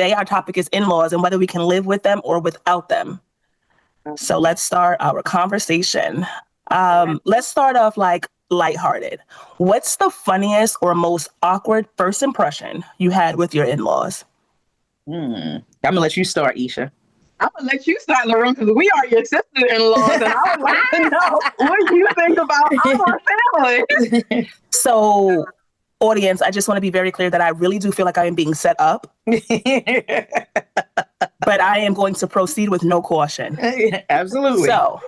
today our topic is in-laws and whether we can live with them or without them. So let's start our conversation. Let's start off like lighthearted. What's the funniest or most awkward first impression you had with your in-laws? I'm gonna let you start, Isha. I'm gonna let you start, Lauren, because we are your sister-in-laws, and I would like to know what you think about our family. So, audience, I just want to be very clear that I really do feel like I am being set up, but I am going to proceed with no caution. Absolutely. So,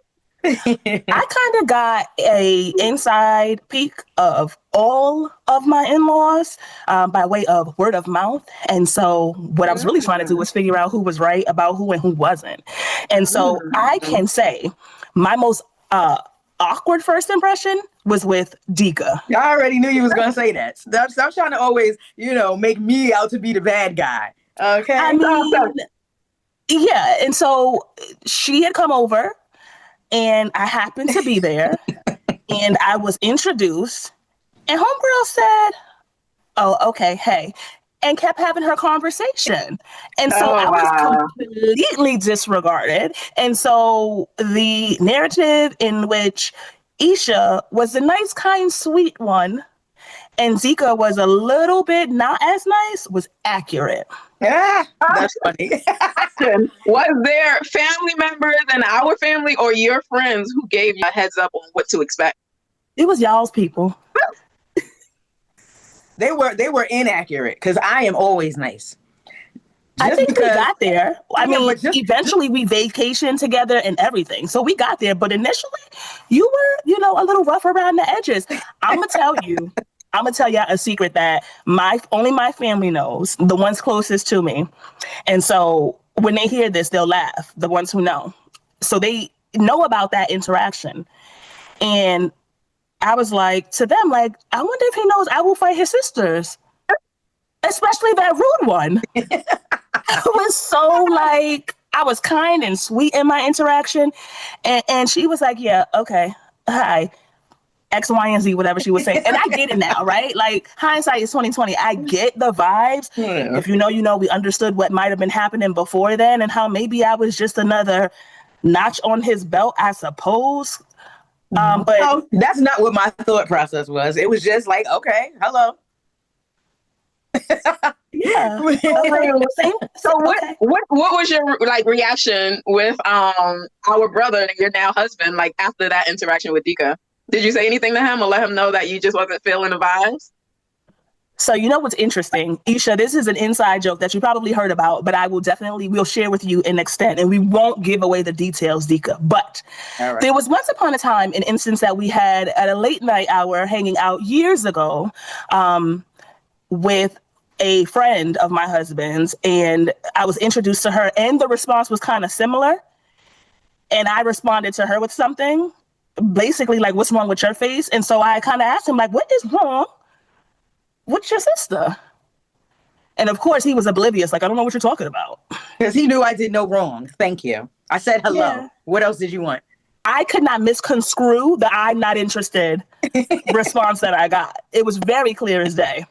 I kind of got a inside peek of all of my in-laws by way of word of mouth. And so what I was really trying to do was figure out who was right about who and who wasn't. And so I can say my most awkward first impression was with Dika. I already knew you was going to say that. Stop trying to always, make me out to be the bad guy. Okay? I mean, yeah. And so she had come over. And I happened to be there, and I was introduced, and homegirl said, "Oh, okay, hey," and kept having her conversation. And so I was completely disregarded. And so the narrative in which Isha was the nice, kind, sweet one, and Zika was a little bit not as nice was accurate. Yeah, that's funny. Was there family members in our family or your friends who gave you a heads up on what to expect? It was y'all's people. They were inaccurate because I am always nice. I think we got there. I mean, eventually we vacationed together and everything. So we got there. But initially, you were, a little rough around the edges. I'm going to tell you a secret that only my family knows, the ones closest to me. And so when they hear this, they'll laugh, the ones who know. So they know about that interaction. And I was like, to them, like, I wonder if he knows I will fight his sisters, especially that rude one. I was so like, I was kind and sweet in my interaction. And she was like, yeah, okay, hi. X, Y, and Z, whatever she was saying. And I get it now, right? Like, hindsight is 2020. I get the vibes. Yeah. If you know, we understood what might have been happening before then and how maybe I was just another notch on his belt, I suppose. But that's not what my thought process was. It was just like, okay, hello. Yeah. So what was your reaction with our brother and your now husband, like after that interaction with Dika? Did you say anything to him or let him know that you just wasn't feeling the vibes? So you know what's interesting, Isha, this is an inside joke that you probably heard about, but we'll share with you in extent, and we won't give away the details, Dika. But There was once upon a time an instance that we had at a late night hour hanging out years ago with a friend of my husband's, and I was introduced to her, and the response was kind of similar. And I responded to her with something, basically like, what's wrong with your face? And so I kind of asked him, like, what is wrong with your sister? And of course he was oblivious. Like, I don't know what you're talking about. Because he knew I did no wrong. Thank you. I said hello. Yeah. What else did you want? I could not misconstrue the I'm not interested response that I got. It was very clear as day.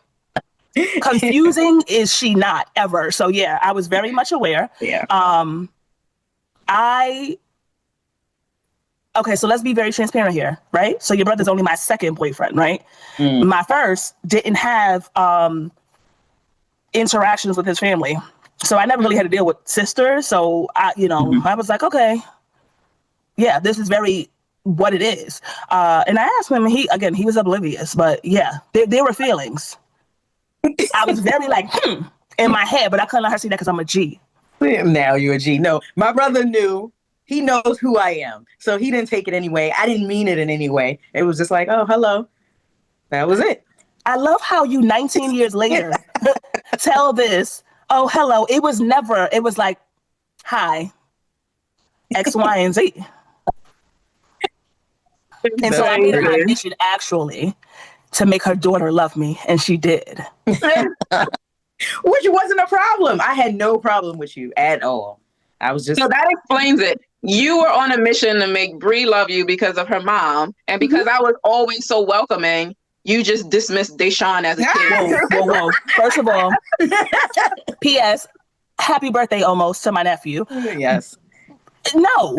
Confusing is she not ever. So yeah, I was very much aware. Yeah. Okay, so let's be very transparent here, right? So your brother's only my second boyfriend, right? My first didn't have interactions with his family. So I never really had to deal with sisters. So I was like, okay, yeah, this is very what it is. And I asked him, and he was oblivious, but yeah, there were feelings. I was very like, in my head, but I couldn't let her see that because I'm a G. Now you're a G. No, my brother knew. He knows who I am. So he didn't take it anyway. I didn't mean it in any way. It was just like, oh, hello. That was it. I love how you 19 years later tell this, oh, hello. It was like, hi, X, Y, and Z. And so I made it my mission actually to make her daughter love me. And she did. Which wasn't a problem. I had no problem with you at all. I was just... So that explains it. You were on a mission to make Bree love you because of her mom. And because I was always so welcoming, you just dismissed Deshaun as a kid. Whoa. First of all, P.S., happy birthday almost to my nephew. Yes. No.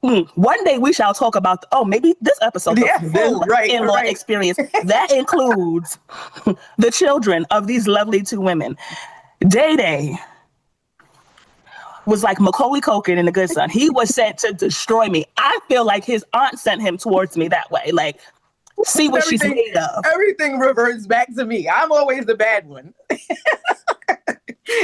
One day we shall talk about, maybe this episode, the full in-law experience. That includes the children of these lovely two women. Day was like Macaulay Culkin in The Good Son. He was sent to destroy me. I feel like his aunt sent him towards me that way. Like, see what she's made of. Everything reverts back to me. I'm always the bad one.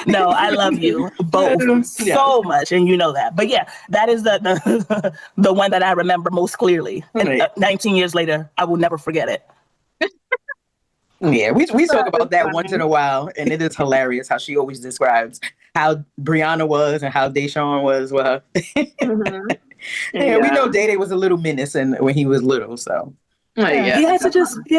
No, I love you both so much, and you know that. But yeah, that is the the one that I remember most clearly. And 19 years later, I will never forget it. Yeah, we talk about that once in a while, and it is hilarious how she always describes how Brianna was and how Deshaun was. Well, yeah, we know Day was a little menacing when he was little, so he had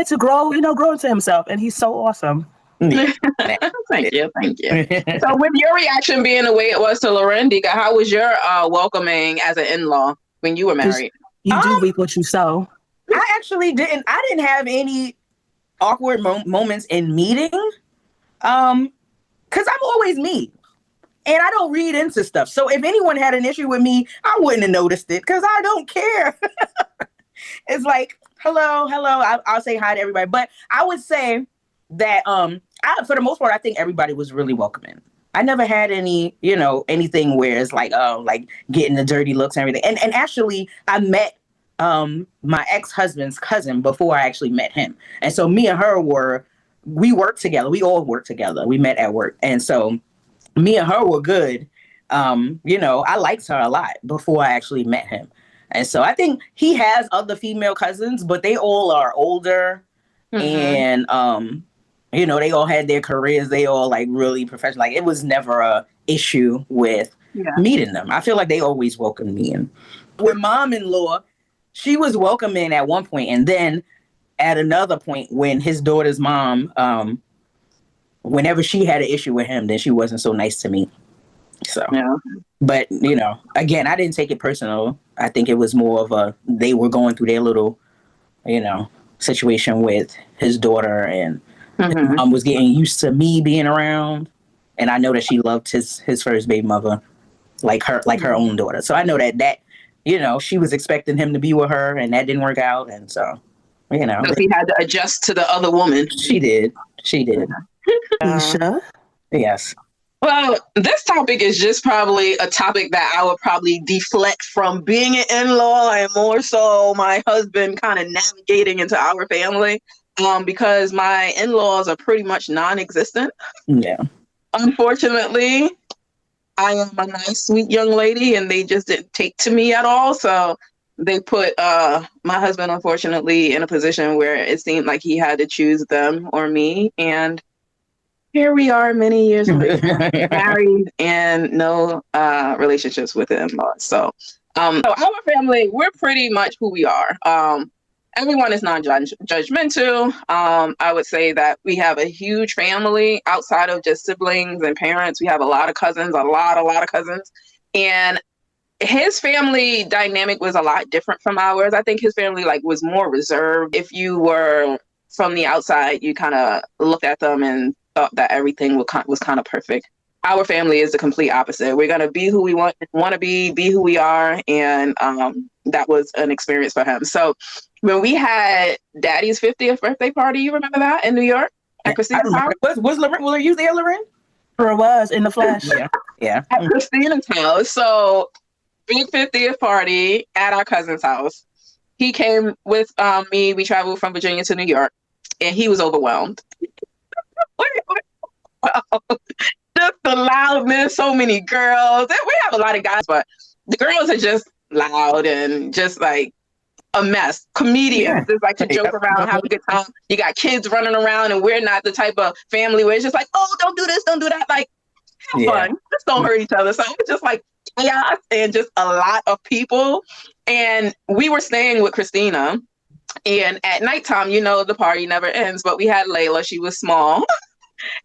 to grow into himself, and he's so awesome. Thank you. So with your reaction being the way it was to Lorendika, how was your welcoming as an in-law when you were married? You do reap what you sow. I actually didn't. I didn't have any awkward moments in meeting, because I'm always me, and I don't read into stuff. So if anyone had an issue with me, I wouldn't have noticed it because I don't care. It's like hello. I'll say hi to everybody, but I would say that for the most part, I think everybody was really welcoming. I never had any, anything where it's like, like getting the dirty looks and everything. And actually, I met my ex-husband's cousin before I actually met him. And so me and her we worked together. We all worked together. We met at work. And so me and her were good. I liked her a lot before I actually met him. And so I think he has other female cousins, but they all are older. And they all had their careers. They all like really professional. Like it was never a issue with meeting them. I feel like they always welcomed me. And with mom-in-law, she was welcoming at one point, and then at another point when his daughter's mom, whenever she had an issue with him, then she wasn't so nice to me. So, but again, I didn't take it personal. I think it was more of they were going through their little, situation with his daughter, and his mom was getting used to me being around, and I know that she loved his first baby mother like her own daughter. So I know that she was expecting him to be with her, and that didn't work out, and so so he had to adjust to the other woman. She did. Isha? Yes. Well, this topic is just probably a topic that I would probably deflect from being an in-law and more so my husband kind of navigating into our family, because my in-laws are pretty much non-existent. Yeah. Unfortunately, I am a nice, sweet young lady, and they just didn't take to me at all. So they put my husband, unfortunately, in a position where it seemed like he had to choose them or me. And here we are many years later, married and no relationships with the in-laws. So our family, we're pretty much who we are. Everyone is non-judgmental. I would say that we have a huge family outside of just siblings and parents. We have a lot of cousins, a lot of cousins. And his family dynamic was a lot different from ours. I think his family was more reserved. If you were from the outside, you kind of looked at them and thought that everything was kind of perfect. Our family is the complete opposite. We're going to be who we want to be who we are. And that was an experience for him. So when we had Daddy's 50th birthday party, you remember that in New York at Christina's house? Was Lorraine, were you there, Lorraine? Sure was, in the flesh. Yeah. At Christina's house. So big 50th party at our cousin's house. He came with me. We traveled from Virginia to New York, and he was overwhelmed. Just the loudness, so many girls. We have a lot of guys, but the girls are just loud and just like a mess. Comedians just like to joke around, have a good time. You got kids running around, and we're not the type of family where it's just like, oh, don't do this, don't do that. Like, have fun. Just don't hurt each other. So it's just like chaos and just a lot of people. And we were staying with Christina, and at nighttime, the party never ends, but we had Layla. She was small.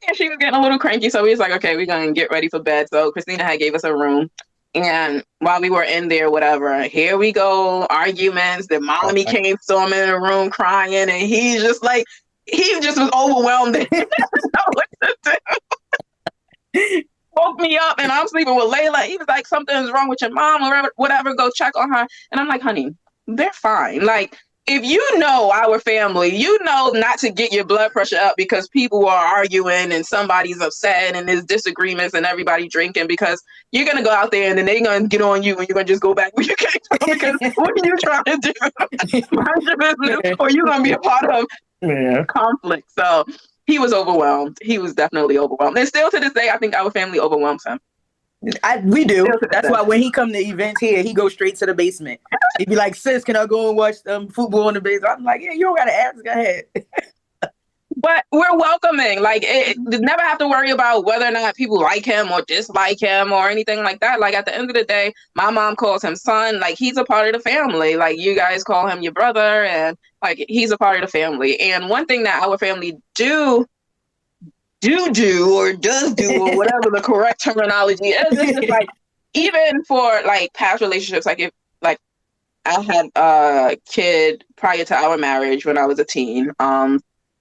And she was getting a little cranky. So we was like, okay, we're going to get ready for bed. So Christina had gave us a room. And while we were in there, whatever, here we go, arguments. The mommy came storming in the room crying. And he just was overwhelmed. He didn't know what to do. woke me up and I'm sleeping with Layla. He was like, something's wrong with your mom or whatever, go check on her. And I'm like, honey, they're fine. Like, if you know our family, you know not to get your blood pressure up because people are arguing and somebody's upset and there's disagreements and everybody drinking, because you're going to go out there and then they're going to get on you and you're going to just go back where you came from because what are you trying to do? Mind your business, or you're going to be a part of conflict. So he was overwhelmed. He was definitely overwhelmed. And still to this day, I think our family overwhelms him. We do. That's why when he come to events here, he goes straight to the basement. He'd be like, sis, can I go and watch football in the basement? I'm like, yeah, you don't got to ask. Go ahead. But we're welcoming. Like, never have to worry about whether or not people like him or dislike him or anything like that. Like, at the end of the day, my mom calls him son. Like, he's a part of the family. Like, you guys call him your brother, and like, he's a part of the family. And one thing that our family do or does do, or whatever the correct terminology is just like, even for like past relationships, like if like I had a kid prior to our marriage when I was a teen,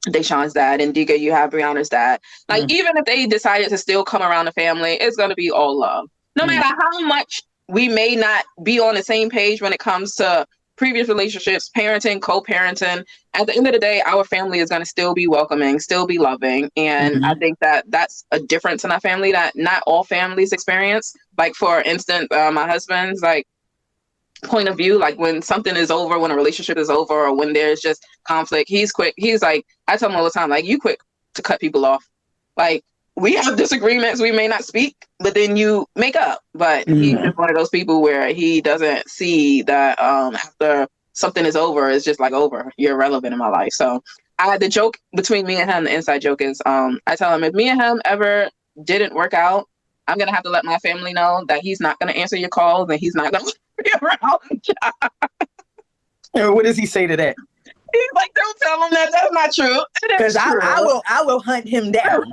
Deshaun's dad, and Dika, you have Brianna's dad. Like, even if they decided to still come around the family, it's going to be all love. No matter how much we may not be on the same page when it comes to previous relationships, parenting, co-parenting, at the end of the day, our family is going to still be welcoming, still be loving. And I think that that's a difference in our family that not all families experience. Like, for instance, my husband's like point of view, like when something is over, when a relationship is over, or when there's just conflict, he's quick. He's like, I tell him all the time, like, you quick to cut people off. Like, we have disagreements, we may not speak, but then you make up. But he's just one of those people where he doesn't see that after something is over, it's just like over. You're irrelevant in my life. So the joke between me and him, the inside joke is, I tell him, if me and him ever didn't work out, I'm going to have to let my family know that he's not going to answer your calls and he's not going to be around. And what does he say to that? He's like, don't tell him that. That's not true. Because I will hunt him down.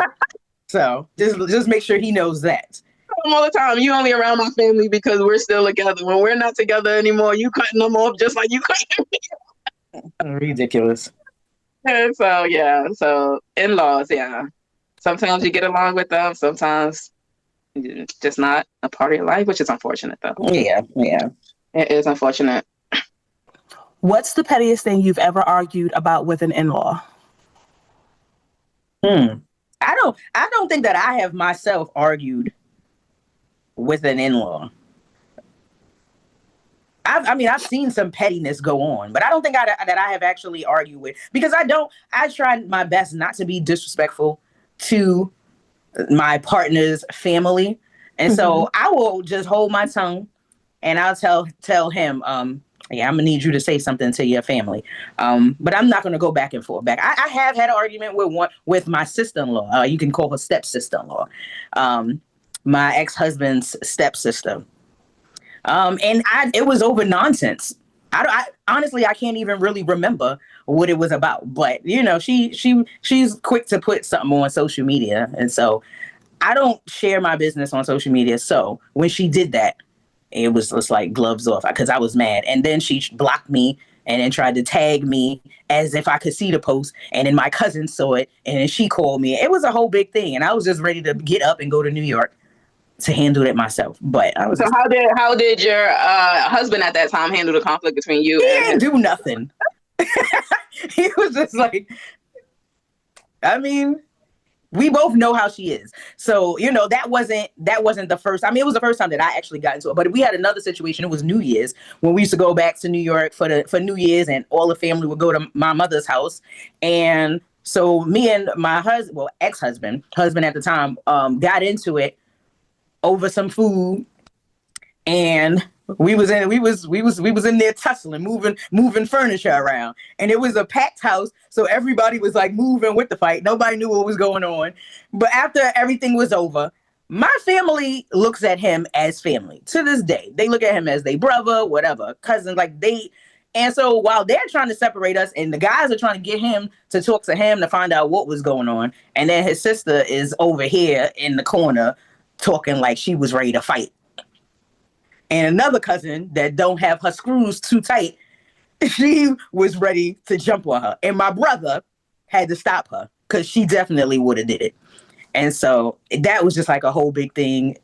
So just make sure he knows that. All the time, you only around my family because we're still together. When we're not together anymore, you cutting them off just like you cutting me. Ridiculous. And so in-laws, sometimes you get along with them, sometimes it's just not a part of your life, which is unfortunate though. Yeah It is unfortunate. What's the pettiest thing you've ever argued about with an in-law? I don't think that I have myself argued with an in-law. I've seen some pettiness go on, but I don't think that I have actually argued with, because I try my best not to be disrespectful to my partner's family. And so I will just hold my tongue and I'll tell him, yeah, I'm gonna need you to say something to your family. But I'm not gonna go back and forth. I have had an argument with my sister-in-law. You can call her stepsister-in-law. My ex-husband's stepsister. And it was over nonsense. I honestly, I can't even really remember what it was about. But you know, she's quick to put something on social media, and so I don't share my business on social media. So when she did that, it was just like gloves off, because I was mad. And then she blocked me and then tried to tag me as if I could see the post. And then my cousin saw it and then she called me. It was a whole big thing. And I was just ready to get up and go to New York to handle it myself. But I was how did your husband at that time handle the conflict between you? He didn't do nothing. He was just like, we both know how she is. So, you know, that wasn't the first. It was the first time that I actually got into it. But we had another situation. It was New Year's, when we used to go back to New York for New Year's, and all the family would go to my mother's house. And so me and my ex-husband at the time, got into it over some food, and we was in there tussling, moving furniture around, and it was a packed house, so everybody was like moving with the fight. Nobody knew what was going on. But after everything was over, my family looks at him as family to this day. They look at him as their brother, whatever, cousin, and so while they're trying to separate us, and the guys are trying to get him to talk to him to find out what was going on, and then his sister is over here in the corner talking like she was ready to fight. And another cousin that don't have her screws too tight, she was ready to jump on her. And my brother had to stop her, because she definitely would have did it. And so that was just like a whole big thing.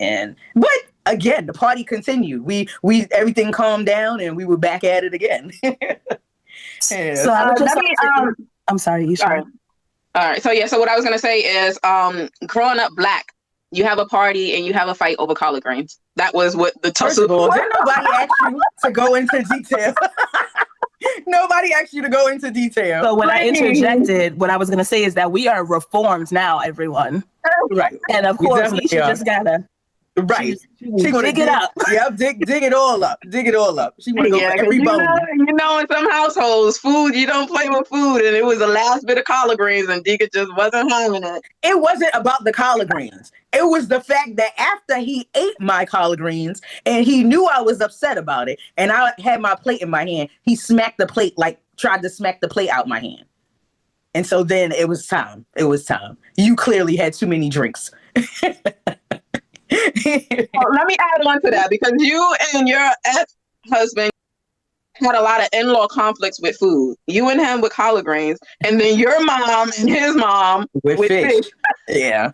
But again, the party continued. We everything calmed down and we were back at it again. Yeah. So I would just I'm sorry, you sorry. All right. So what I was gonna say is growing up Black, you have a party and you have a fight over collard greens. That was what the tussle was. Didn't nobody ask you to go into detail? Nobody asked you to go into detail. So when I interjected, what I was going to say is that we are reformed now, everyone. Right. And of course, you just gotta She gonna dig it up. Yep, dig it all up. Dig it all up. She wanna go for every bone. You know, in some households, food, you don't play with food, and it was the last bit of collard greens, and Dika just wasn't having it. It wasn't about the collard greens. It was the fact that after he ate my collard greens and he knew I was upset about it, and I had my plate in my hand, he smacked the plate, like tried to smack the plate out my hand. And so then it was time. It was time. You clearly had too many drinks. Let me add on to that, because you and your ex-husband had a lot of in-law conflicts with food. You and him with collard greens, and then your mom and his mom with fish. Yeah.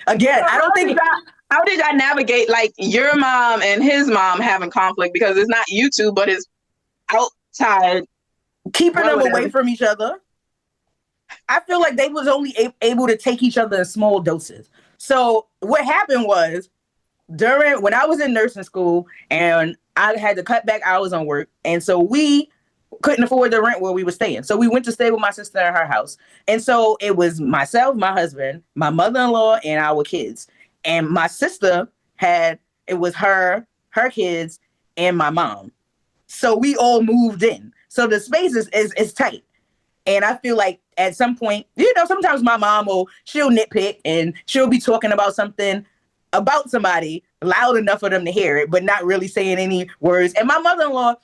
Again, so I don't think... How did I navigate like your mom and his mom having conflict? Because it's not you two, but it's outside. Keeping them away from each other. I feel like they was only able to take each other in small doses. So what happened was when I was in nursing school and I had to cut back hours on work. And so we couldn't afford the rent where we were staying. So we went to stay with my sister in her house. And so it was myself, my husband, my mother-in-law, and our kids. And my sister it was her kids, and my mom. So we all moved in. So the space is tight. And I feel like at some point, sometimes my mom she'll nitpick and she'll be talking about something about somebody loud enough for them to hear it, but not really saying any words. And my mother-in-law,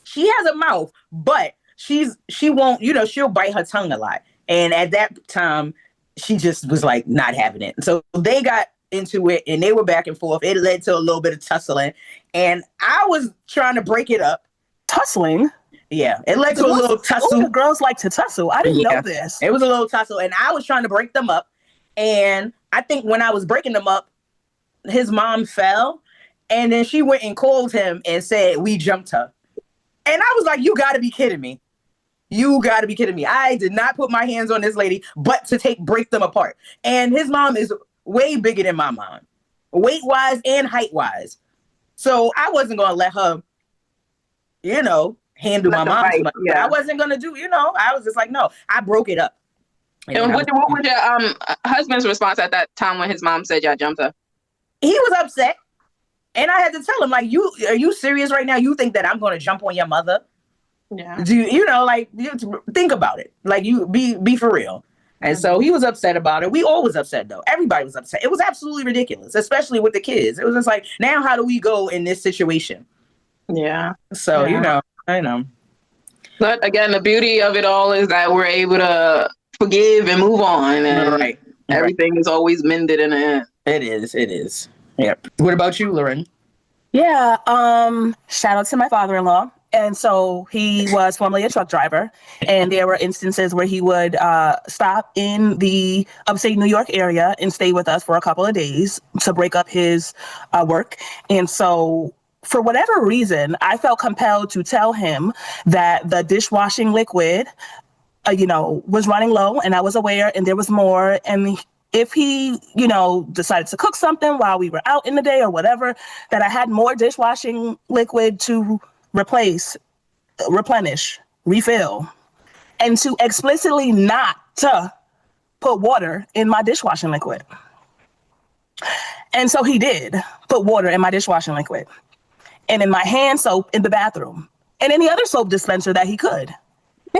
she has a mouth, but she won't, she'll bite her tongue a lot. And at that time, she just was like not having it. So they got into it and they were back and forth. It led to a little bit of tussling. And I was trying to break it up. Tussling? Yeah, it led to a little tussle. The girls like to tussle. I didn't know this. It was a little tussle, and I was trying to break them up. And I think when I was breaking them up, his mom fell, and then she went and called him and said, we jumped her. And I was like, you got to be kidding me. You got to be kidding me. I did not put my hands on this lady, but to break them apart. And his mom is way bigger than my mom, weight-wise and height-wise. So I wasn't going to let her, handle my mom too much. Yeah. But I wasn't going to do, I was just like, no, I broke it up. And what was your husband's response at that time when his mom said y'all jumped her? He was upset. And I had to tell him, like, are you serious right now? You think that I'm going to jump on your mother? Yeah. Think about it. Like, you be for real. And so he was upset about it. We all was upset, though. Everybody was upset. It was absolutely ridiculous, especially with the kids. It was just like, now how do we go in this situation? Yeah. So, I know. But again, the beauty of it all is that we're able to forgive and move on. And everything is always mended in the end. It is. Yep. What about you, Lauren? Yeah. Shout out to my father-in-law. And so he was formerly a truck driver, and there were instances where he would stop in the upstate New York area and stay with us for a couple of days to break up his work. And so for whatever reason, I felt compelled to tell him that the dishwashing liquid, was running low, and I was aware, and there was more. And if he, decided to cook something while we were out in the day or whatever, that I had more dishwashing liquid to replenish, refill, and to explicitly not to put water in my dishwashing liquid. And so he did put water in my dishwashing liquid and in my hand soap in the bathroom and any other soap dispenser that he could.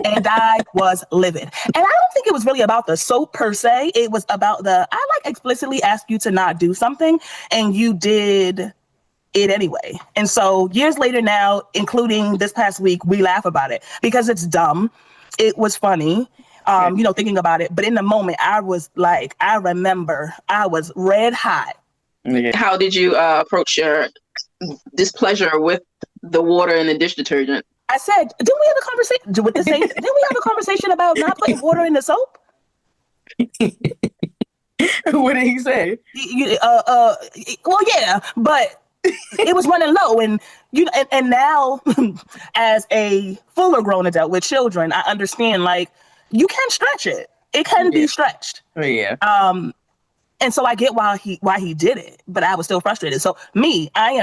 And I was livid. And I don't think it was really about the soap per se. It was about I explicitly asked you to not do something and you did it anyway. And so years later now, including this past week, we laugh about it because it's dumb. It was funny, thinking about it. But in the moment, I was like, I remember I was red hot. How did you approach your displeasure with the water and the dish detergent? I said, didn't we have a conversation with this? Didn't we have a conversation about not putting water in the soap? What did he say? Well, yeah, but it was running low, and and now, as a fuller grown adult with children, I understand like you can stretch it. It can be stretched. Yeah. And so I get why he did it, but I was still frustrated. So me, I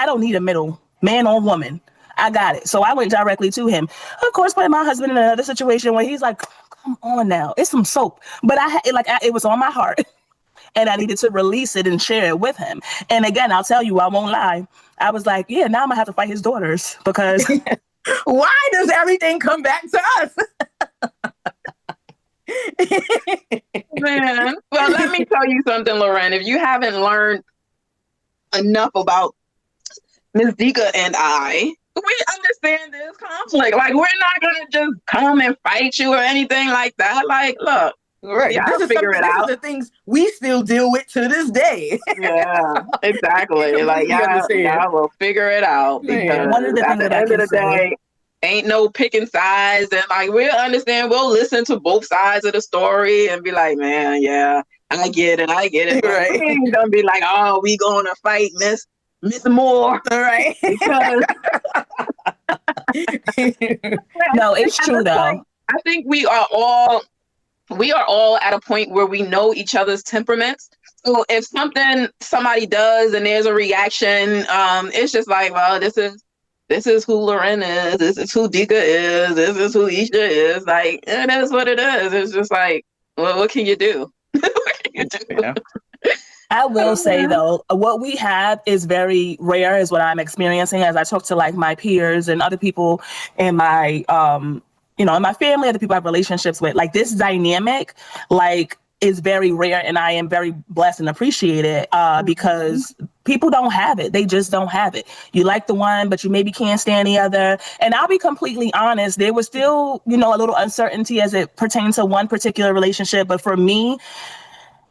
don't need a middle man or woman. I got it. So I went directly to him. Of course, putting my husband in another situation where he's like, "Come on now, it's some soap." But it was on my heart, and I needed to release it and share it with him. And again, I'll tell you, I won't lie. I was like, yeah, now I'm gonna have to fight his daughters because why does everything come back to us? Man, well, let me tell you something, Lauren. If you haven't learned enough about Miss Dika and I, we understand this conflict. Like, we're not gonna just come and fight you or anything like that. Like, look, right, y'all figure it out. These are the things we still deal with to this day. Yeah, exactly. Like, y'all will figure it out because one of the at things the end of the day, ain't no picking sides, and like we'll understand. We'll listen to both sides of the story and be like, man, yeah, I get it. Right. We ain't gonna be like, oh, we gonna fight Miss Moore. All right. Because no, it's true though. Point, I think we are all at a point where we know each other's temperaments. So if somebody does and there's a reaction, it's just like, well, this is who Lauren is. This is who Dika is. This is who Isha is. Like, it is what it is. It's just like, well, what can you do? What can you do? Yeah. I will say though, what we have is very rare, is what I'm experiencing as I talk to like my peers and other people in my, in my family, other people I have relationships with. Like this dynamic, like is very rare, and I am very blessed and appreciate it because people don't have it. They just don't have it. You like the one, but you maybe can't stand the other. And I'll be completely honest, there was still, a little uncertainty as it pertains to one particular relationship. But for me,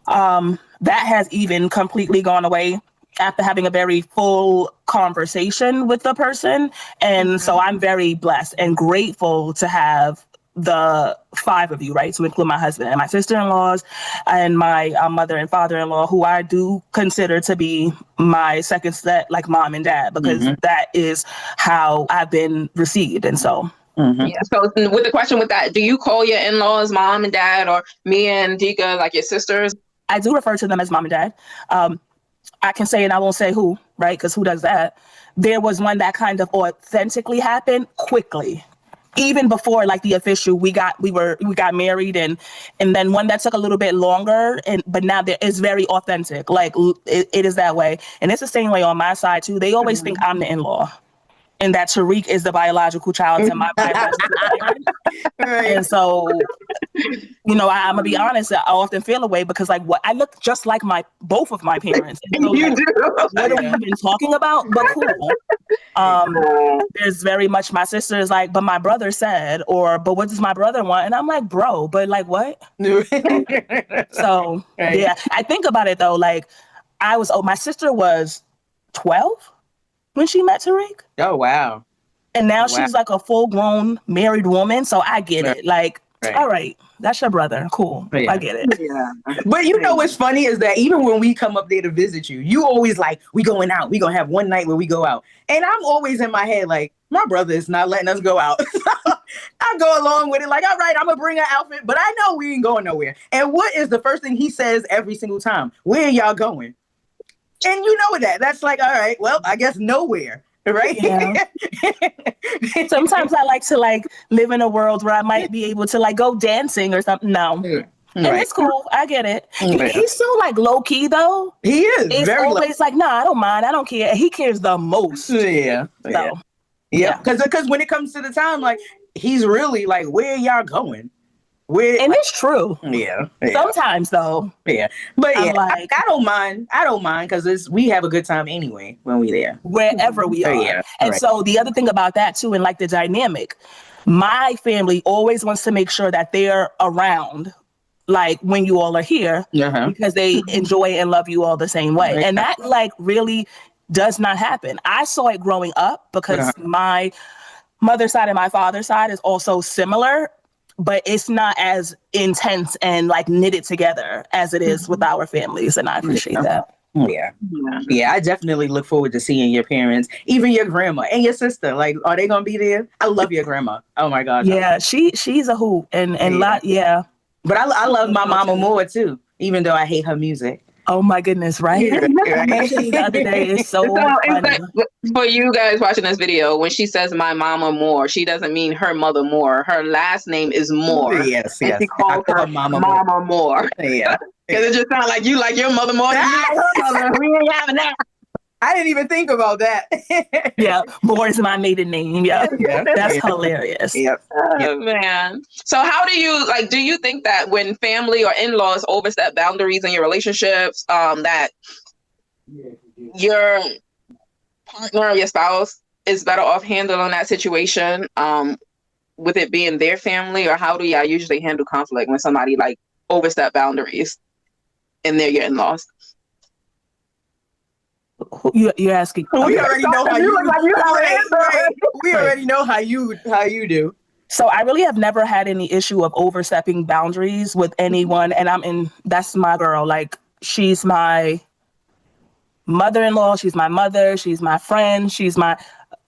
that has even completely gone away after having a very full conversation with the person. And so I'm very blessed and grateful to have the 5 of you, right? To include my husband and my sister-in-laws and my mother and father-in-law, who I do consider to be my second set, like mom and dad, because that is how I've been received. And so yeah. So with the question with that, do you call your in-laws mom and dad, or me and Dika like your sisters? I do refer to them as mom and dad. I can say, and I won't say who, right? Because who does that? There was one that kind of authentically happened quickly, even before like the official. We got married, and then one that took a little bit longer, but now there is very authentic. Like it is that way, and it's the same way on my side too. They always think I'm the in-law, and that Tariq is the biological child to my biological parent. Right. And so, I'm gonna be honest, I often feel away because like I look just like both of my parents. And so, You like, do. What are we even talking about? But cool. There's very much my sister is like, but my brother said, or but what does my brother want? And I'm like, bro, but like what? So yeah, I think about it though. Like my sister was 12 when she met Tariq. Oh, wow. And now she's like a full-grown married woman. So I get it. Like, all right, that's your brother. Cool. Yeah. I get it. Yeah. But what's funny is that even when we come up there to visit you, you always like, we going out. We going to have one night where we go out. And I'm always in my head like, my brother is not letting us go out. I go along with it like, all right, I'm going to bring an outfit. But I know we ain't going nowhere. And what is the first thing he says every single time? Where are y'all going? And you know that. That's like, all right, well, I guess nowhere. Right? Yeah. Sometimes I like to like live in a world where I might be able to like go dancing or something. No. And it's cool. I get it. He's so like low key though. He is. It's very always like, nah, I don't mind. I don't care. He cares the most. Yeah. So, yeah. Because when it comes to the time, like he's really like, where y'all going? And it's true. Yeah. Sometimes though. Yeah. But yeah, like, I don't mind. I don't mind because we have a good time anyway when we there. Wherever we are. Yeah. And so the other thing about that too, and like the dynamic, my family always wants to make sure that they're around like when you all are here because they enjoy and love you all the same way. And that like really does not happen. I saw it growing up because my mother's side and my father's side is also similar. but it's not as intense and like knitted together as it is with our families. And I appreciate that. Yeah, I definitely look forward to seeing your parents, even your grandma and your sister. Like, are they gonna be there? I love your grandma. Oh my god. Yeah, she's a hoot and yeah. But I love my mama more too, even though I hate her music. Oh my goodness, right? The other day is so funny. For you guys watching this video, when she says my mama more, she doesn't mean her mother more. Her last name is Moore. Yes. And she calls her mama more. Yeah. Because it just sounds like you like your mother more than you like her mother. We ain't having that. I didn't even think about that. Yeah, Moore is my maiden name. Yeah. That's hilarious. Yep. Oh, man. So how do you think that when family or in-laws overstep boundaries in your relationships, that your partner or your spouse is better off handling that situation with it being their family? Or how do y'all usually handle conflict when somebody like overstep boundaries and they're your in-laws? You're asking. We already know how you. We already know how you do. So I really have never had any issue of overstepping boundaries with anyone, and that's my girl. Like, she's my mother-in-law, she's my mother, she's my friend, she's my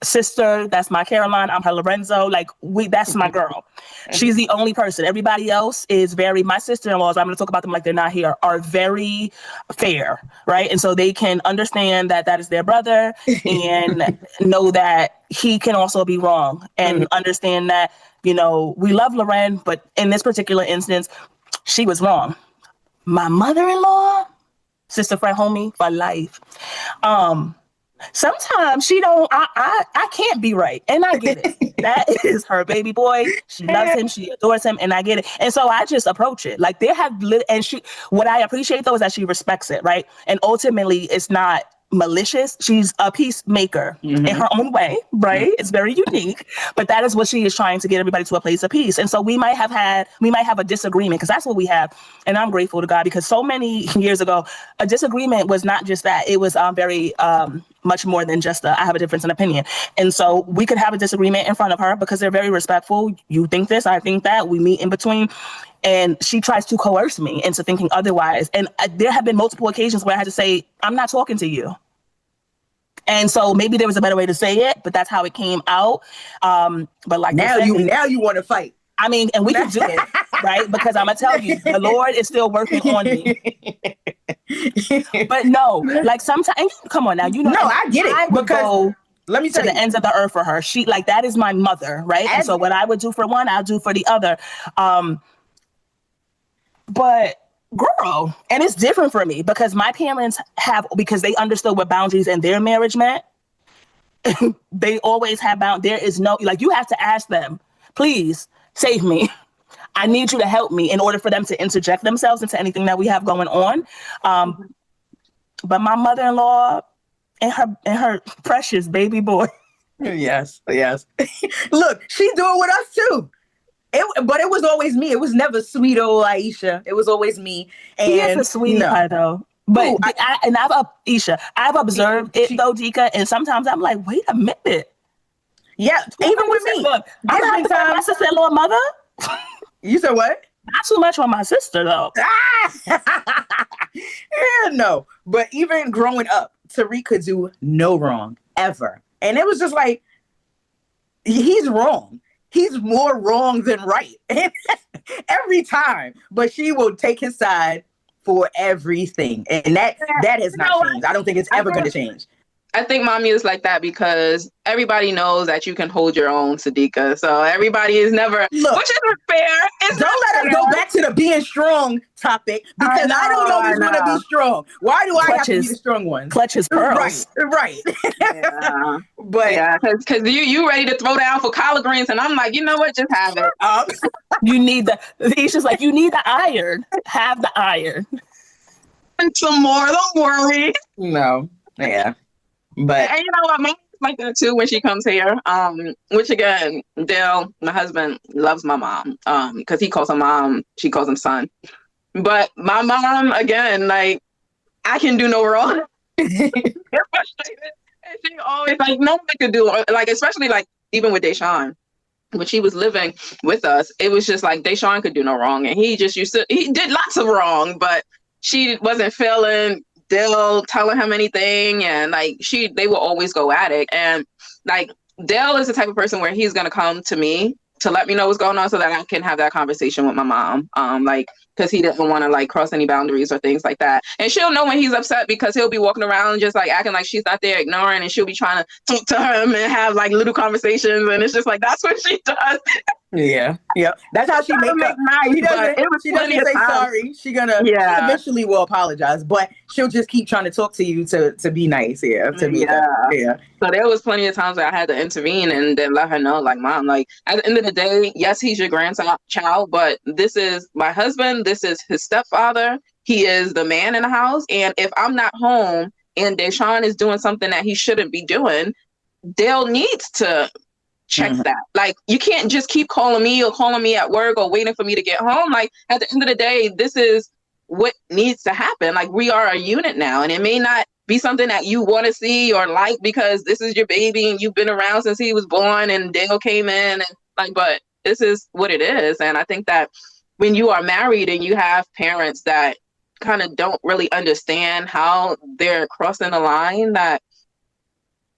sister, that's my Caroline, I'm her Lorenzo. Like, that's my girl. She's the only person. Everybody else is my sister-in-laws, I'm going to talk about them like they're not here, are very fair, right? And so they can understand that that is their brother and know that he can also be wrong, and understand that, we love Loren, but in this particular instance, she was wrong. My mother-in-law, sister, friend, homie for life. Sometimes she don't, I can't be right. And I get it. That is her baby boy. She loves him. She adores him. And I get it. And so I just approach it. Like, what I appreciate though is that she respects it. Right. And ultimately it's not malicious. She's a peacemaker in her own way. Right. It's very unique, but that is what she is trying to get everybody to a place of peace. And so we might have a disagreement, because that's what we have. And I'm grateful to God, because so many years ago, a disagreement was not just that. It was very much more than just I have a difference in opinion. And so we could have a disagreement in front of her because they're very respectful. You think this, I think that. We meet in between. And she tries to coerce me into thinking otherwise. And there have been multiple occasions where I had to say, I'm not talking to you. And so maybe there was a better way to say it, but that's how it came out. But like now you want to fight. I mean, and we can do it, right? Because I'm going to tell you, the Lord is still working on me. But no, like sometimes, come on now, No, I get it. I would go let me tell to the ends of the earth for her. She, like, that is my mother, right? And so what I would do for one, I'll do for the other. But girl, and it's different for me because my parents because they understood what boundaries in their marriage meant. They always have there is no, like, you have to ask them, please save me. I need you to help me, in order for them to interject themselves into anything that we have going on. But my mother-in-law and her precious baby boy. Yes. Look, she's doing with us too. But it was always me. It was never sweet old Aisha. It was always me. And he is a sweetie pie though. But I've observed it though, Dika, and sometimes I'm like, wait a minute. Yeah, even with me. Look, I'm not my sister-in-law mother. You said what? Not too much on my sister though. No. But even growing up, Tariq could do no wrong ever. And it was just like, he's wrong. He's more wrong than right every time. But she will take his side for everything. And that has not changed. I don't think it's ever going to change. I think mommy is like that because everybody knows that you can hold your own, Sadiqa. So everybody is never, which isn't fair. Don't let us go back to the being strong topic, because I don't always want to be strong. Why do I have to be the strong one? Clutches pearls. Right. Yeah. But yeah, because you ready to throw down for collard greens, and I'm like, you know what? Just have it. You need it's just like, you need the iron. Have the iron. And some more. Don't worry. No. Yeah. But and you know what, mommy's like that too when she comes here. Which again, Dale, my husband, loves my mom. Because he calls her mom, she calls him son. But my mom, again, like, I can do no wrong. Get frustrated. And she always like, no one could do, like, especially like even with Deshaun. when she was living with us, it was just like Deshaun could do no wrong, and he did lots of wrong, but she wasn't feeling Dale telling him anything, and like they will always go at it. And like Dale is the type of person where he's gonna come to me to let me know what's going on so that I can have that conversation with my mom. Like, because he doesn't want to like cross any boundaries or things like that. And she'll know when he's upset because he'll be walking around just like acting like she's not there, ignoring, and she'll be trying to talk to him and have like little conversations. And it's just like, that's what she does. Yeah. That's how she makes up. Nice, she doesn't say sorry. She eventually will apologize, but she'll just keep trying to talk to you to be nice. Yeah. So there was plenty of times where I had to intervene and then let her know, like, Mom, like at the end of the day, yes, he's your grandchild, but this is my husband. This is his stepfather. He is the man in the house. And if I'm not home and Deshaun is doing something that he shouldn't be doing, Dale needs to check that. Like, you can't just keep calling me at work or waiting for me to get home. Like, at the end of the day, this is what needs to happen. Like, we are a unit now, and it may not be something that you want to see or like because this is your baby and you've been around since he was born and Dale came in, and like, but this is what it is. And I think that when you are married and you have parents that kind of don't really understand how they're crossing the line, that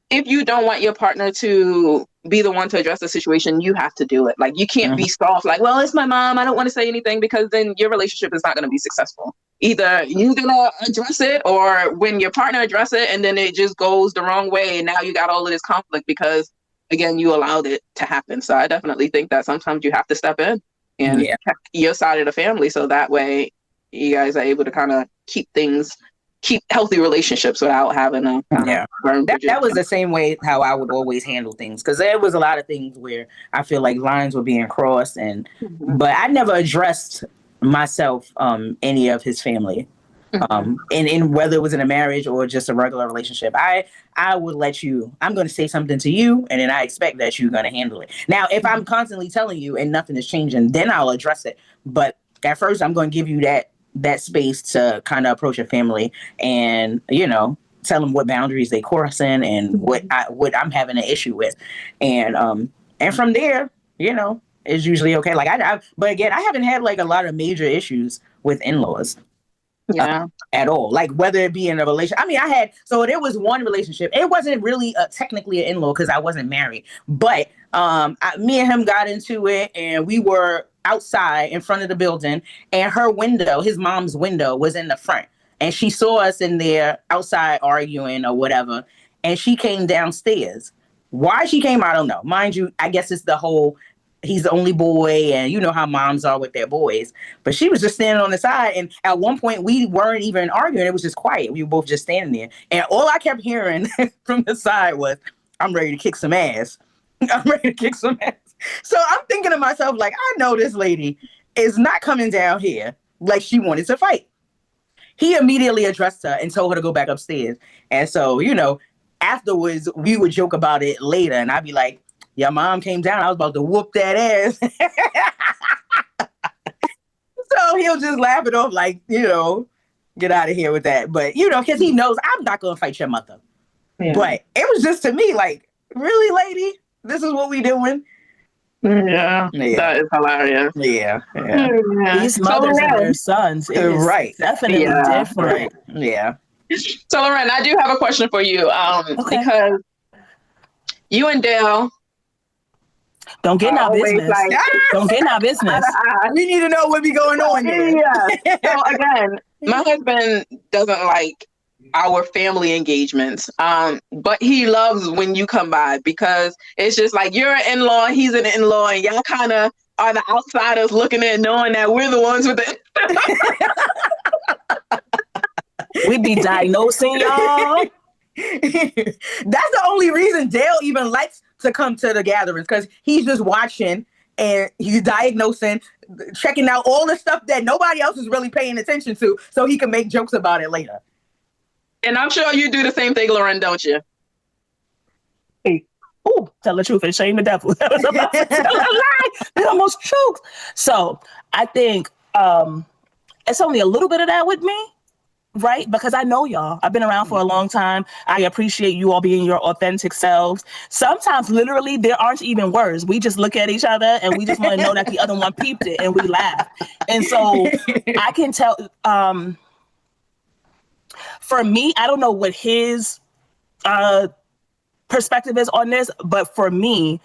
if you don't want your partner to be the one to address the situation, you have to do it. Like, you can't be soft, like, well, it's my mom, I don't want to say anything, because then your relationship is not going to be successful. Either you're going to address it, or when your partner address it and then it just goes the wrong way, and now you got all of this conflict because, again, you allowed it to happen. So I definitely think that sometimes you have to step in and check your side of the family, so that way you guys are able to kind of keep healthy relationships without having a that was the same way how I would always handle things, because there was a lot of things where I feel like lines were being crossed, and but I never addressed myself any of his family, in whether it was in a marriage or just a regular relationship. I would let you, I'm going to say something to you, and then I expect that you're going to handle it. Now, if I'm constantly telling you and nothing is changing, then I'll address it. But at first, I'm going to give you that space to kind of approach your family and, tell them what boundaries they crossing and what I'm having an issue with. And from there, it's usually okay. Like but again, I haven't had like a lot of major issues with in-laws. At all. Like, whether it be in a relationship. I mean, there was one relationship. It wasn't really technically an in-law because I wasn't married, but me and him got into it, and we were outside in front of the building, and his mom's window was in the front, and she saw us in there outside arguing or whatever, and she came downstairs. Why she came, I don't know. Mind you, I guess it's the whole, he's the only boy, and you know how moms are with their boys. But she was just standing on the side, and at one point we weren't even arguing. It was just quiet. We were both just standing there, and all I kept hearing from the side was, "I'm ready to kick some ass. I'm ready to kick some ass." So I'm thinking to myself, like, I know this lady is not coming down here like she wanted to fight. He immediately addressed her and told her to go back upstairs. And so, afterwards we would joke about it later, and I'd be like, "Your mom came down. I was about to whoop that ass." So he'll just laugh it off, like, get out of here with that. But, because he knows I'm not going to fight your mother. Yeah. But it was just, to me, like, really, lady? This is what we doing? Yeah. That is hilarious. Yeah. These mothers and their sons is definitely different. Yeah. So, Lauren, I do have a question for you. Because you and Dale don't get in our business. Like, don't get in our business. We need to know what be going on here. Yeah. So again, my husband doesn't like our family engagements, but he loves when you come by, because it's just like, you're an in-law, he's an in-law, and y'all kind of are the outsiders looking in, knowing that we're the ones with the. We be diagnosing y'all. That's the only reason Dale even likes to come to the gatherings, because he's just watching and he's diagnosing, checking out all the stuff that nobody else is really paying attention to, so he can make jokes about it later. And I'm sure you do the same thing, Lauren, don't you? Hey, tell the truth and shame the devil. That was about to tell a lie. They almost choked. So I think it's only a little bit of that with me. right? Because I know y'all. I've been around for a long time. I appreciate you all being your authentic selves. Sometimes, literally, there aren't even words. We just look at each other and we just want to know that the other one peeped it, and we laugh. And so I can tell, for me, I don't know what his perspective is on this, but for me,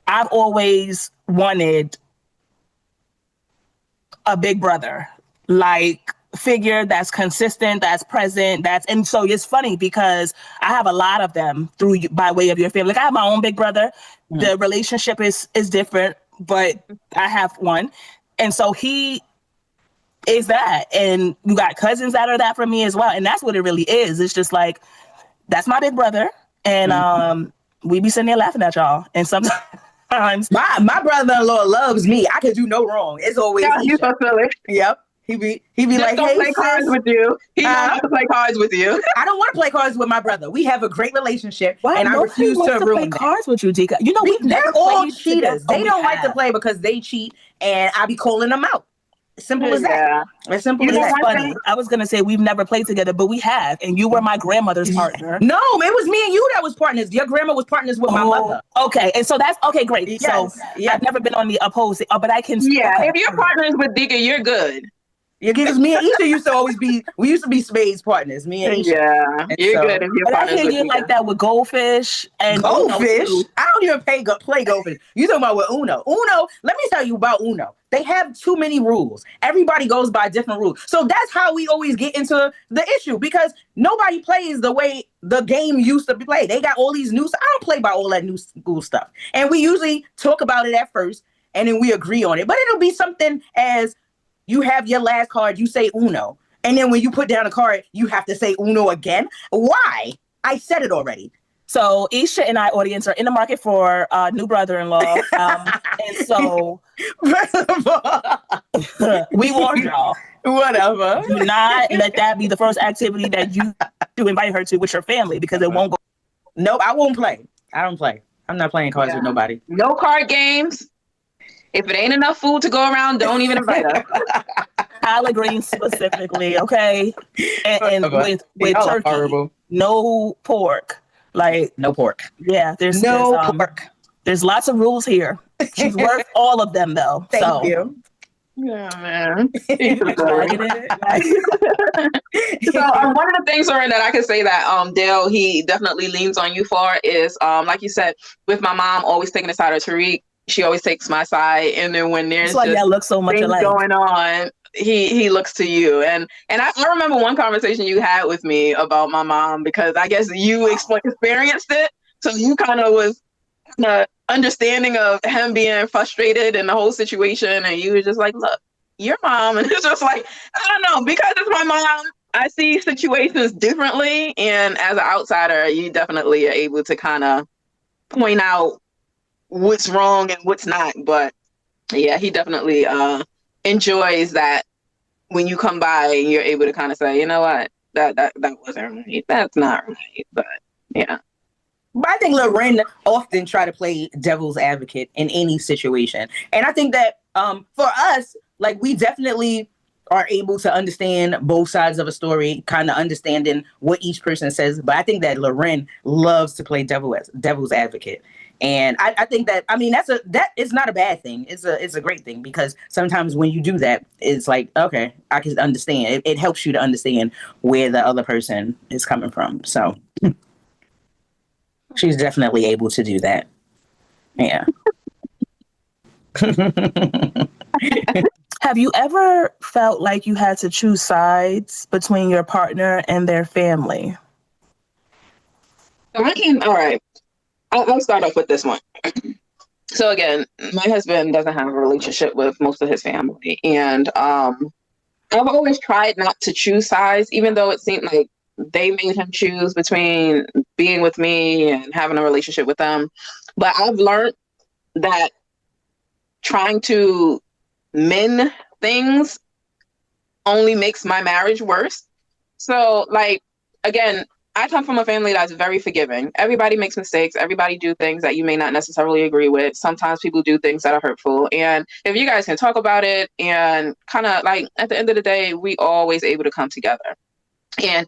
I've always wanted a big brother, like figure that's consistent, that's present, and so it's funny because I have a lot of them by way of your family. Like I have my own big brother. The relationship is different, but I have one. And so he is that. And you got cousins that are that for me as well. And that's what it really is. It's just like, that's my big brother. And we be sitting there laughing at y'all. And sometimes my brother-in-law loves me. I can do no wrong. It's always you so silly. Yep. He be Just like, don't hey, play cards with you. He wants to play cards with you. I don't want to play cards with my brother. We have a great relationship, and I refuse to ruin play cards with you, Dika. You know, they're all cheaters. They don't like to play because they cheat, and I be calling them out. Simple as that. As simple as that. Funny. I was gonna say we've never played together, but we have, and you were my grandmother's partner. No, it was me and you that was partners. Your grandma was partners with my mother. Okay, and so that's okay. Great. Yes. So I've never been on the opposing, but I can. Yeah, if you're partners with Dika, you're good. Yeah, because me and Isha used to be spades partners. Me and Isha. Yeah, you're good if you're partners. I hear you like that with goldfish and goldfish. I don't even play goldfish. You talking about with Uno? Uno. Let me tell you about Uno. They have too many rules. Everybody goes by different rules. So that's how we always get into the issue because nobody plays the way the game used to be played. They got all these new. I don't play by all that new school stuff. And we usually talk about it at first, and then we agree on it. But it'll be something as. You have your last card, you say Uno. And then when you put down a card, you have to say Uno again. Why? I said it already. So Isha and I, audience, are in the market for a new brother-in-law. And so we warned y'all. Whatever. Do not let that be the first activity that you invite her to with your family because it won't go. Nope, I won't play. I don't play. I'm not playing cards with nobody. No card games. If it ain't enough food to go around, don't even invite us. Collard greens specifically, okay? And with turkey, horrible. No pork. Like no pork. Yeah, there's pork. There's lots of rules here. She's worth all of them, though. Thank you. Yeah, man. So one of the things, Lauren, that I can say that Dale, he definitely leans on you for is, like you said, with my mom always taking the side of Tariq, she always takes my side, and then when there's like that looks so much things alike. going on, he looks to you. And I remember one conversation you had with me about my mom because I guess you experienced it, so you kind of was understanding of him being frustrated in the whole situation, and you were just like, "Look, your mom," and it's just like, I don't know, because it's my mom. I see situations differently, and as an outsider, you definitely are able to kind of point out what's wrong and what's not. But yeah, he definitely enjoys that when you come by and you're able to kind of say, you know what, that wasn't right, that's not right. But yeah, but I think Loren often try to play devil's advocate in any situation, and I think that for us, like, we definitely are able to understand both sides of a story, kind of understanding what each person says. But I think that Loren loves to play devil's advocate. And I think that, I mean, that is not a bad thing. It's a great thing because sometimes when you do that, it's like, okay, I can understand. It helps you to understand where the other person is coming from. So she's definitely able to do that. Yeah. Have you ever felt like you had to choose sides between your partner and their family? All right. I'll start off with this one. So again, my husband doesn't have a relationship with most of his family. And I've always tried not to choose sides, even though it seemed like they made him choose between being with me and having a relationship with them. But I've learned that trying to mend things only makes my marriage worse. So, like, again, I come from a family that's very forgiving. Everybody makes mistakes. Everybody do things that you may not necessarily agree with. Sometimes people do things that are hurtful. And if you guys can talk about it and kind of, like, at the end of the day, we always able to come together. And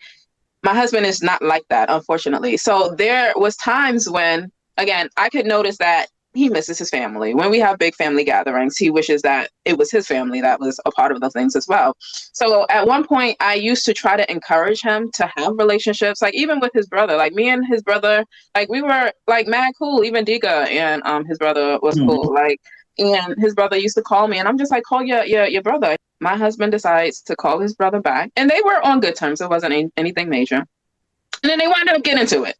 my husband is not like that, unfortunately. So there was times when, again, I could notice that he misses his family. When we have big family gatherings, he wishes that it was his family that was a part of the things as well. So at one point, I used to try to encourage him to have relationships, like even with his brother. Like me and his brother, like we were like mad cool. Even Dika and his brother was cool. Like, and his brother used to call me, and I'm just like, call your brother. My husband decides to call his brother back, and they were on good terms. It wasn't anything major. And then they wound up getting into it.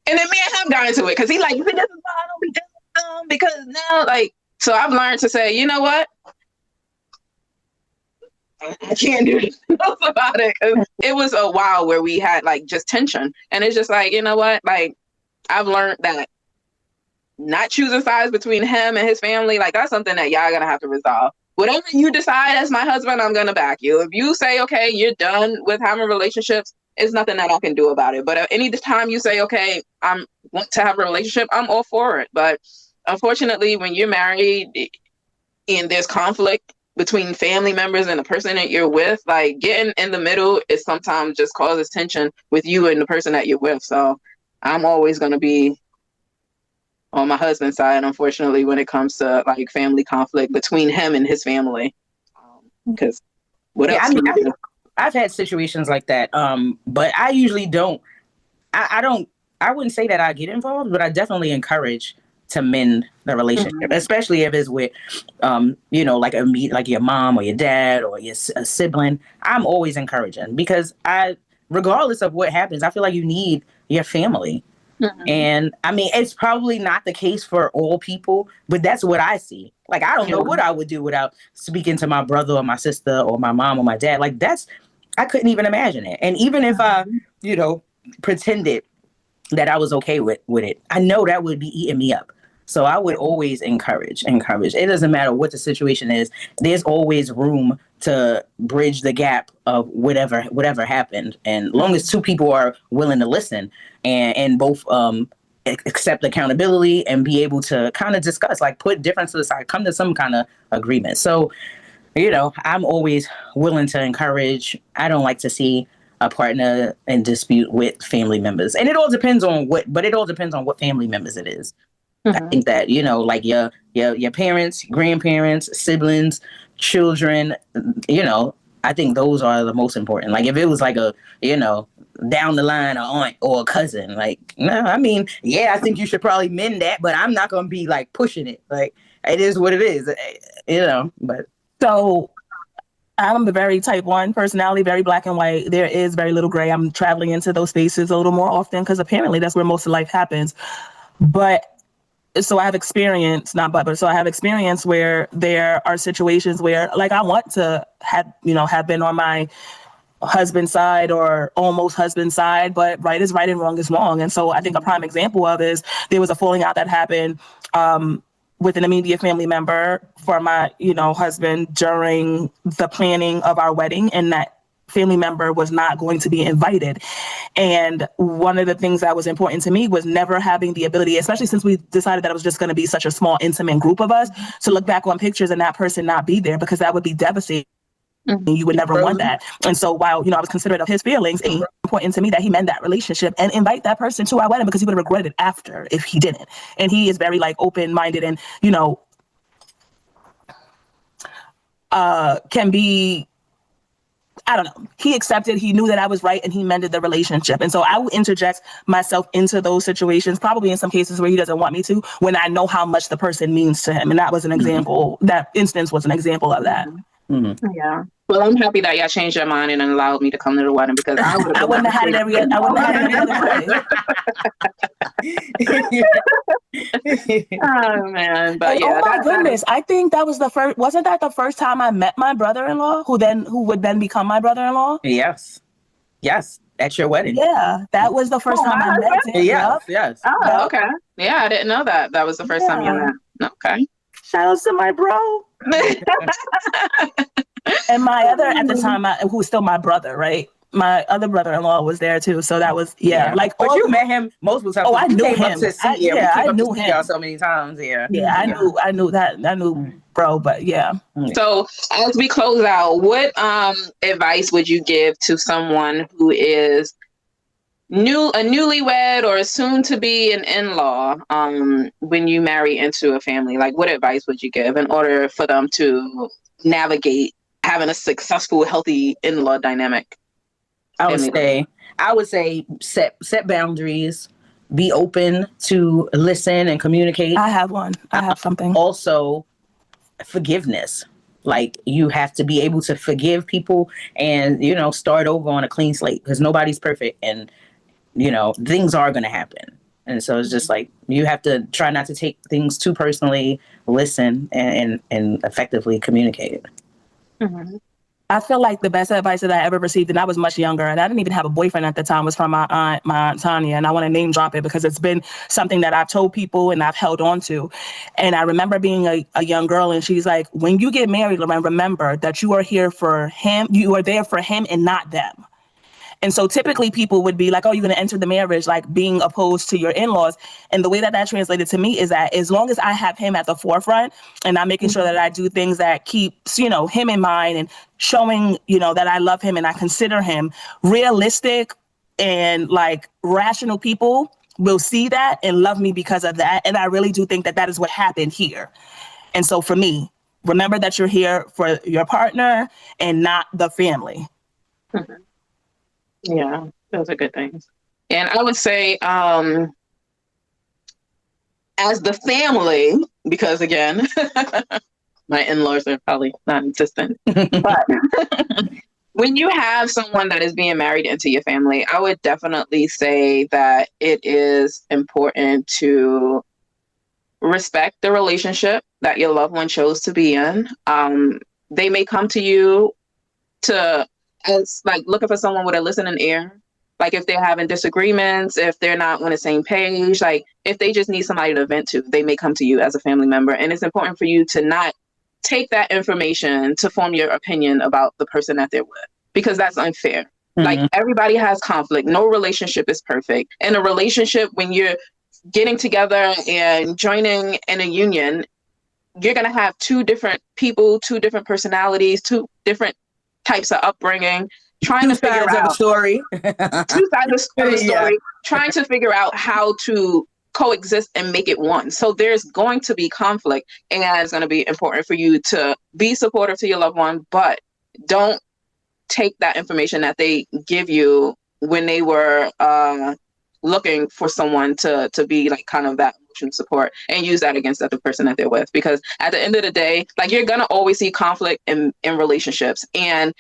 And then me and him got into it because he like, this is why I don't be doing them, because now, like, so I've learned to say, you know what? I can't do this about it, because it was a while where we had like just tension. And it's just like, you know what? Like, I've learned that not choosing sides between him and his family, like that's something that y'all gonna have to resolve. Whatever you decide as my husband, I'm gonna back you. If you say, okay, you're done with having relationships, it's nothing that I can do about it. But any time you say, okay, I want to have a relationship, I'm all for it. But unfortunately, when you're married and there's conflict between family members and the person that you're with, like getting in the middle is sometimes just causes tension with you and the person that you're with. So I'm always gonna be on my husband's side, unfortunately, when it comes to like family conflict between him and his family. Because what else? I mean, I've had situations like that, but I usually don't. I don't. I wouldn't say that I get involved, but I definitely encourage to mend the relationship, especially if it's with, like like your mom or your dad or a sibling. I'm always encouraging because regardless of what happens, I feel like you need your family. And I mean, it's probably not the case for all people, but that's what I see. Like, I don't know what I would do without speaking to my brother or my sister or my mom or my dad. Like, I couldn't even imagine it. And even if I, pretended that I was okay with it, I know that would be eating me up. So I would always encourage. It doesn't matter what the situation is. There's always room to bridge the gap of whatever happened. And long as two people are willing to listen and both accept accountability and be able to kind of discuss, like put differences aside, come to some kind of agreement. So, I'm always willing to encourage. I don't like to see a partner in dispute with family members. And it all depends on what family members it is. I think that, like your parents, grandparents, siblings, children, I think those are the most important. Like if it was like a, down the line, an aunt or a cousin, like, no, I mean, yeah, I think you should probably mend that, but I'm not going to be like pushing it. Like it is what it is, but. So I'm a very type 1 personality, very black and white. There is very little gray. I'm traveling into those spaces a little more often because apparently that's where most of life happens. But so I have experience, so I have experience where there are situations where like I want to have been on my husband's side or almost husband's side, but right is right and wrong is wrong. And so I think a prime example of is there was a falling out that happened with an immediate family member for my, husband during the planning of our wedding, and that family member was not going to be invited. And one of the things that was important to me was never having the ability, especially since we decided that it was just going to be such a small, intimate group of us, to look back on pictures and that person not be there, because that would be devastating. You would never want that. And so while, I was considerate of his feelings, it was important to me that he mend that relationship and invite that person to our wedding, because he would have regretted it after if he didn't. And he is very like open-minded and, can be, I don't know. He accepted, he knew that I was right, and he mended the relationship. And so I will interject myself into those situations, probably in some cases where he doesn't want me to, when I know how much the person means to him. And that was an example, that instance was an example of that. Yeah. Well, I'm happy that y'all changed your mind and allowed me to come to the wedding, because I wouldn't have had it every other way. Oh man, but yeah. Oh my goodness! I think that was the first. Wasn't that the first time I met my brother-in-law, who would then become my brother-in-law? Yes, at your wedding. Yeah, that was the first time I met him. Yes. Oh, okay. Yeah, I didn't know that. That was the first time you met. Okay. Shout out to my bro. And my other, at the time, who was still my brother, right? my other brother-in-law was there too. So that was But you met him multiple times. Oh, I knew him. Up to see, we came I up knew to see him. y'all so many times. I knew bro, but yeah. So as we close out, what advice would you give to someone who is a newlywed or soon to be an in-law when you marry into a family? Like, what advice would you give in order for them to navigate having a successful, healthy in-law dynamic? I would say set boundaries, be open to listen and communicate. I have something. Also, forgiveness. Like, you have to be able to forgive people and, start over on a clean slate, because nobody's perfect, and, things are going to happen. And so it's just like, you have to try not to take things too personally, listen, and effectively communicate it. Mm-hmm. I feel like the best advice that I ever received, and I was much younger, and I didn't even have a boyfriend at the time, was from my aunt Tanya. And I want to name drop it because it's been something that I've told people and I've held on to. And I remember being a young girl, and she's like, when you get married, Lorraine, remember that you are here for him. You are there for him and not them. And so typically people would be like, oh, you're going to enter the marriage like being opposed to your in-laws. And the way that translated to me is that as long as I have him at the forefront and I'm making sure that I do things that keeps, him in mind and showing, that I love him and I consider him, realistic and like rational people will see that and love me because of that. And I really do think that that is what happened here. And so for me, remember that you're here for your partner and not the family. Mm-hmm. Yeah, those are good things. And I would say, as the family, because again, my in-laws are probably non-existent, but when you have someone that is being married into your family, I would definitely say that it is important to respect the relationship that your loved one chose to be in. They may come to you as like looking for someone with a listening ear. Like if they're having disagreements, if they're not on the same page, like if they just need somebody to vent to, they may come to you as a family member. And it's important for you to not take that information to form your opinion about the person that they're with, because that's unfair. Mm-hmm. Like everybody has conflict. No relationship is perfect. In a relationship, when you're getting together and joining in a union, you're going to have two different people, two different personalities, two different types of upbringing, trying to figure out story. Two sides of a story, trying to figure out how to coexist and make it one. So there's going to be conflict, and it's going to be important for you to be supportive to your loved one, but don't take that information that they give you when they were looking for someone to be like kind of that emotional support, and use that against the other person that they're with. Because at the end of the day, like you're going to always see conflict in relationships. And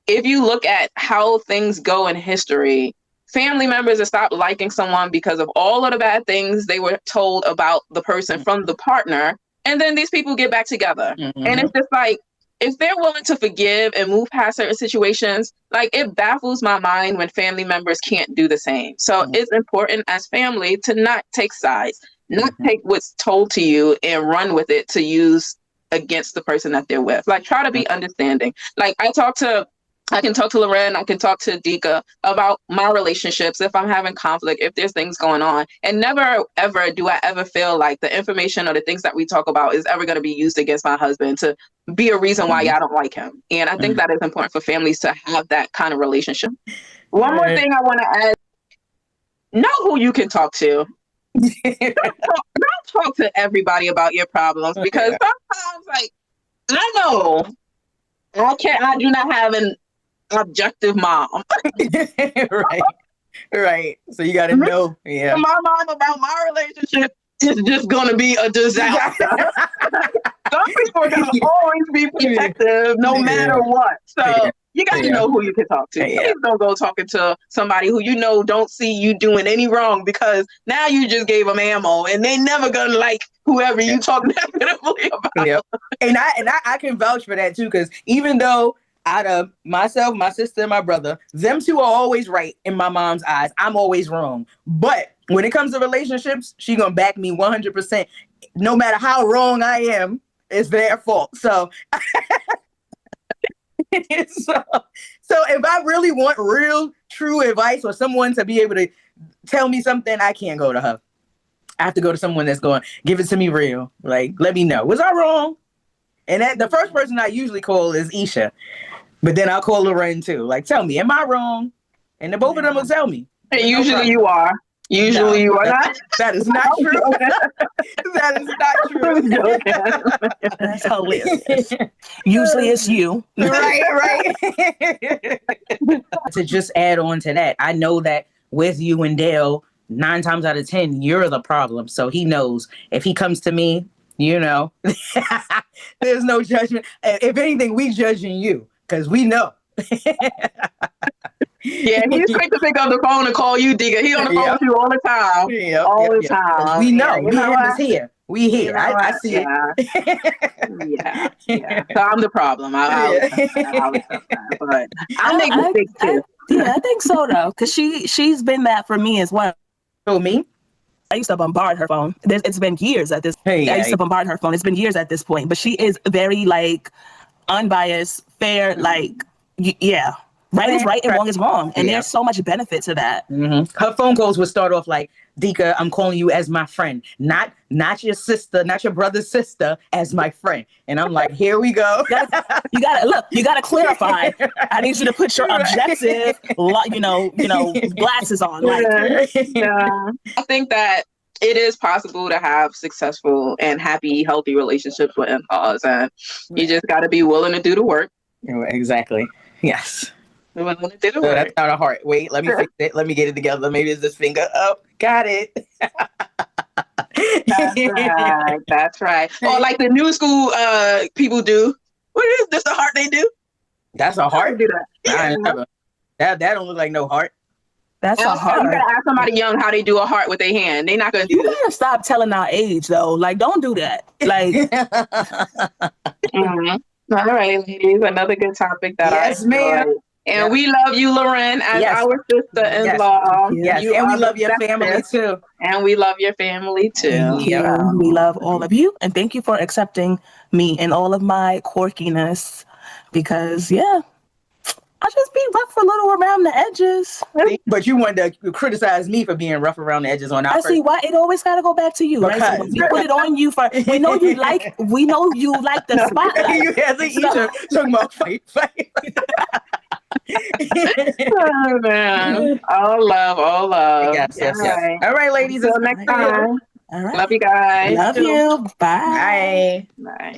if you look at how things go in history, family members have stopped liking someone because of all of the bad things they were told about the person from the partner. And then these people get back together. Mm-hmm. And it's just like, if they're willing to forgive and move past certain situations, like it baffles my mind when family members can't do the same. So it's important as family to not take sides, not take what's told to you and run with it to use against the person that they're with. Like try to be understanding. Like I can talk to Loren, I can talk to Dika about my relationships if I'm having conflict, if there's things going on. And never, ever do I ever feel like the information or the things that we talk about is ever going to be used against my husband to be a reason why I don't like him. And I think that is important for families to have that kind of relationship. One more thing I want to add, know who you can talk to. Don't talk to everybody about your problems, because sometimes, like, I know I do not have an objective mom. right. So you got to know. Yeah. My mom about my relationship is just going to be a disaster. Some people are going to always be protective no matter what. So you got to know who you can talk to. Please don't go talking to somebody who don't see you doing any wrong, because now you just gave them ammo and they never going to like whoever you talk negatively about. Yep. And I can vouch for that too, because even though out of myself, my sister, and my brother, them two are always right in my mom's eyes, I'm always wrong. But when it comes to relationships, she gonna back me 100%. No matter how wrong I am, it's their fault. So So if I really want real, true advice or someone to be able to tell me something, I can't go to her. I have to go to someone that's going to give it to me real. Like, let me know. Was I wrong? And the first person I usually call is Isha. But then I'll call Lorraine too. Like, tell me, am I wrong? And the both of them will tell me. And usually you are. Usually you are not. That is not true. That is not true. That's hilarious. Usually it's you. Right. To just add on to that, I know that with you and Dale, 9 times out of 10, you're the problem. So he knows if he comes to me, there's no judgment. If anything, we judging you because we know. Yeah, he's quick to pick up the phone and call you, Digga. He on the phone with you all the time. All the time. We know. Yeah, we here. We here. I see it. Yeah. So I'm the problem. But I make mistakes too. Yeah, I think so though, because she's been that for me as well. For me? I used to bombard her phone. It's been years at this point. I used to bombard her phone. It's been years at this point. But she is very like unbiased, fair, like yeah. Right is right and wrong is wrong. And there's so much benefit to that. Mm-hmm. Her phone calls would start off like, Dika, I'm calling you as my friend. Not your sister, not your brother's sister, as my friend. And I'm like, here we go. You gotta clarify. I need you to put your objective, glasses on. I think that it is possible to have successful and happy, healthy relationships with in-laws. And you just gotta be willing to do the work. Exactly. Yes. So that's not a heart. Wait, let me fix it. Let me get it together. Maybe it's this finger. Oh, got it. That's right. Or like the new school people do. What is this? The heart they do? That's a heart? Do that. That don't look like no heart. That's a heart. You gotta ask somebody young how they do a heart with their hand. They're not gonna do You gotta stop telling our age though. Like, don't do that. Like All right, ladies. Another good topic that yes, ma'am. And we love you, Lauren, as our sister-in-law. Yes, and we love your family too. And we love your family too. Thank you. We love all of you. And thank you for accepting me and all of my quirkiness. Because, I just be rough a little around the edges. But you wanted to criticize me for being rough around the edges on our see why it always got to go back to you, right? So we put it on you for. We know you like the spotlight. You have to talking about fight. Oh man, all love. Yes. All right, ladies. Until next time. All right. Love you guys. Love you. Bye. Bye.